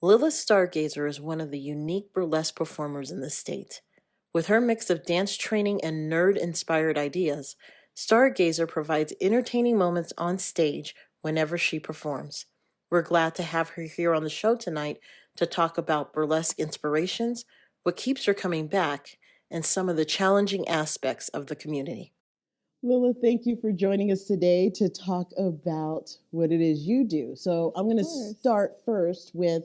Lilith Stargazer is one of the unique burlesque performers in the state. With her mix of dance training and nerd-inspired ideas, Stargazer provides entertaining moments on stage whenever she performs. We're glad to have her here on the show tonight to talk about burlesque inspirations, what keeps her coming back, and some of the challenging aspects of the community. Lilith, thank you for joining us today to talk about what it is you do. So I'm going to start first with,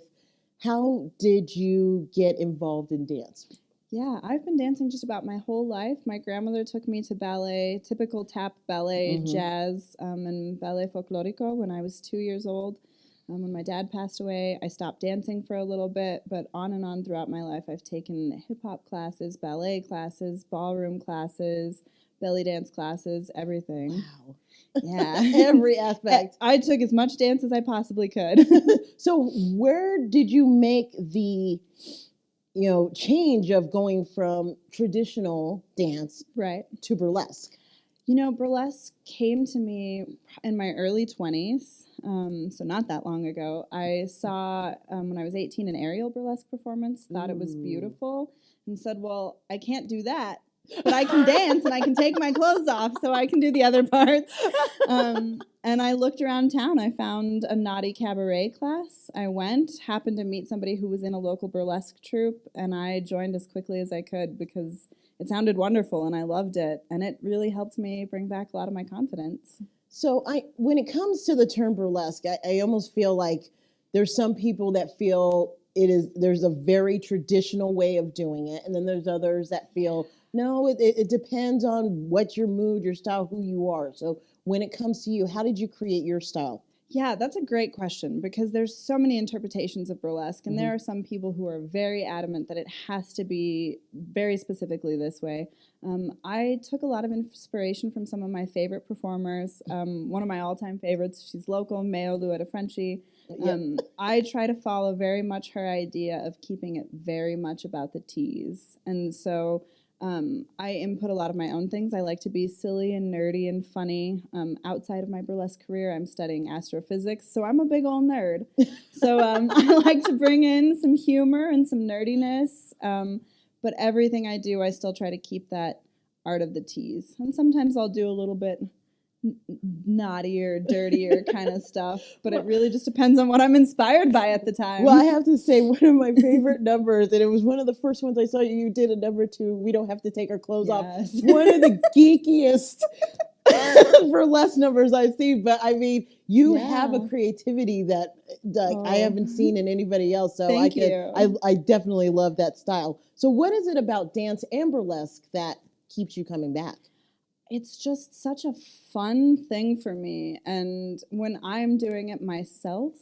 how did you get involved in dance? Yeah, I've been dancing just about my whole life. My grandmother took me to ballet, typical tap ballet, jazz, and ballet folklorico when I was 2 years old. When my dad passed away, I stopped dancing for a little bit, but on and on throughout my life, I've taken hip-hop classes, ballet classes, ballroom classes, belly dance classes, everything. Wow. Yeah. Every aspect. I took as much dance as I possibly could. So where did you make the change of going from traditional dance to burlesque? Burlesque came to me in my early 20s, so not that long ago. I saw, when I was 18, an aerial burlesque performance, thought it was beautiful, and said, well, I can't do that, but I can dance, and I can take my clothes off, so I can do the other parts. And I looked around town. I found a naughty cabaret class. I went, happened to meet somebody who was in a local burlesque troupe, and I joined as quickly as I could because it sounded wonderful and I loved it. And it really helped me bring back a lot of my confidence. So when it comes to the term burlesque, I almost feel like there's some people that feel there's a very traditional way of doing it. And then there's others that feel, no, it depends on what your mood, your style, who you are. So when it comes to you, how did you create your style? Yeah, that's a great question because there's so many interpretations of burlesque, and there are some people who are very adamant that it has to be very specifically this way. I took a lot of inspiration from some of my favorite performers. One of my all-time favorites, she's local, Mayo Luetta Frenchie. I try to follow very much her idea of keeping it very much about the tease. And so I input a lot of my own things. I like to be silly and nerdy and funny. Outside of my burlesque career, I'm studying astrophysics, so I'm a big old nerd. So I like to bring in some humor and some nerdiness, but everything I do, I still try to keep that art of the tease. And sometimes I'll do a little bit naughtier, dirtier kind of stuff, but it really just depends on what I'm inspired by at the time. Well, I have to say, one of my favorite numbers, and it was one of the first ones I saw you did, a number 2, We Don't Have to Take Our Clothes Off. One of the geekiest burlesque numbers I've seen, but I mean, you have a creativity that I haven't seen in anybody else, so I definitely love that style. So what is it about dance and burlesque that keeps you coming back? It's just such a fun thing for me. And when I'm doing it myself,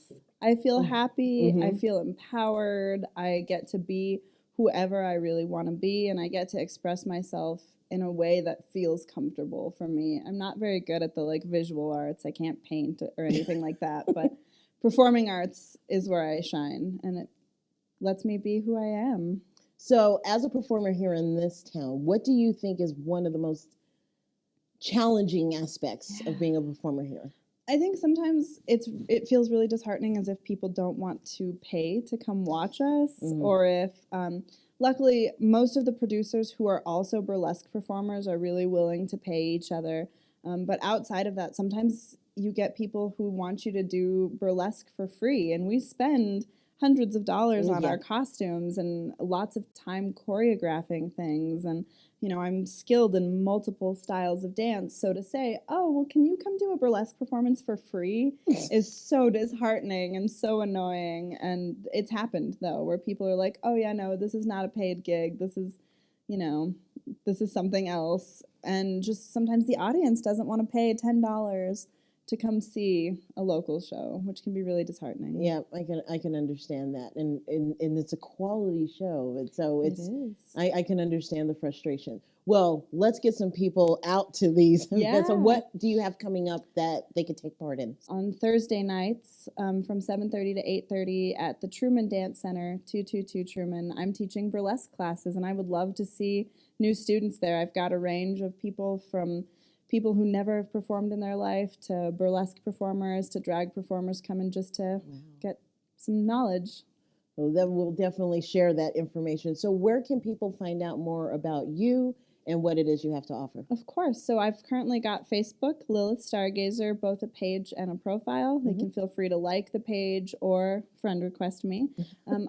I feel happy. I feel empowered. I get to be whoever I really want to be. And I get to express myself in a way that feels comfortable for me. I'm not very good at the visual arts. I can't paint or anything like that. But performing arts is where I shine. And it lets me be who I am. So as a performer here in this town, what do you think is one of the most challenging aspects of being a performer here? I think sometimes it feels really disheartening as if people don't want to pay to come watch us, or if luckily most of the producers who are also burlesque performers are really willing to pay each other. But outside of that, sometimes you get people who want you to do burlesque for free, and we spend hundreds of dollars on our costumes and lots of time choreographing things. And I'm skilled in multiple styles of dance. So to say, oh, well, can you come do a burlesque performance for free is so disheartening and so annoying. And it's happened, though, where people are like, oh, yeah, no, this is not a paid gig. This is, this is something else. And just sometimes the audience doesn't want to pay $10 to come see a local show, which can be really disheartening. Yeah, I can understand that, and it's a quality show, and so it is. I can understand the frustration. Well, let's get some people out to these events. So what do you have coming up that they could take part in? On Thursday nights from 7:30 to 8:30 at the Truman Dance Center, 222 Truman, I'm teaching burlesque classes, and I would love to see new students there. I've got a range of people from people who never have performed in their life to burlesque performers to drag performers coming just to get some knowledge. So then we'll definitely share that information. So where can people find out more about you and what it is you have to offer? Of course. So I've currently got Facebook, Lilith Stargazer, both a page and a profile. They can feel free to like the page or friend request me.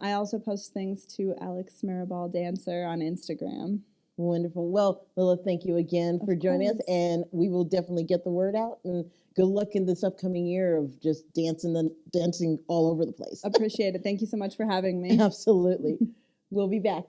I also post things to Alex Mirabal Dancer on Instagram. Wonderful. Well, Lilith, thank you again for joining us, and we will definitely get the word out. And good luck in this upcoming year of just dancing all over the place. Appreciate it. Thank you so much for having me. Absolutely. We'll be back.